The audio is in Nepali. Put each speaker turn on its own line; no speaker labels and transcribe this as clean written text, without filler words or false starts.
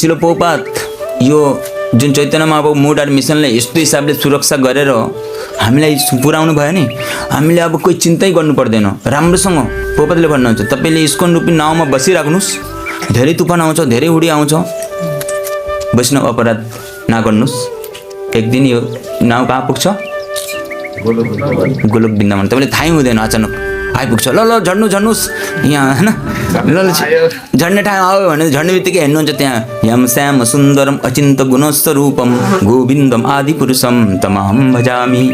शिल प्रभुपाद यो जुन चैतन्य महाप्रभु मुड एन्ड मिसनले यस्तो हिसाबले सुरक्षा गरेर हामीलाई पुर्याउनु भयो नि, हामीले अब कोही चिन्तै गर्नु पर्दैन। राम्रोसँग प्रभुपादले भन्नुहुन्छ तपाईँले इस्कन रूपी नाउँमा बसिराख्नुहोस्, धेरै तुफान आउँछ, धेरै हुडी आउँछ, वैष्णव अपराध नगर्नुहोस्, एक दिन यो नाउँ कहाँ पुग्छ? गोलोक वृन्दावन। तपाईँले थाहै हुँदैन, अचानक आइपुग्छ। ल ल झर्नुहोस् यहाँ होइन, ल ल झर्ने ठाउँ आयो भने झर्ने बित्तिकै हेर्नुहुन्छ त्यहाँ यम श्याम सुन्दरम अचिन्त गुणस्वरूपम गोविन्दम आदि पुरुषम तमहम भजामि।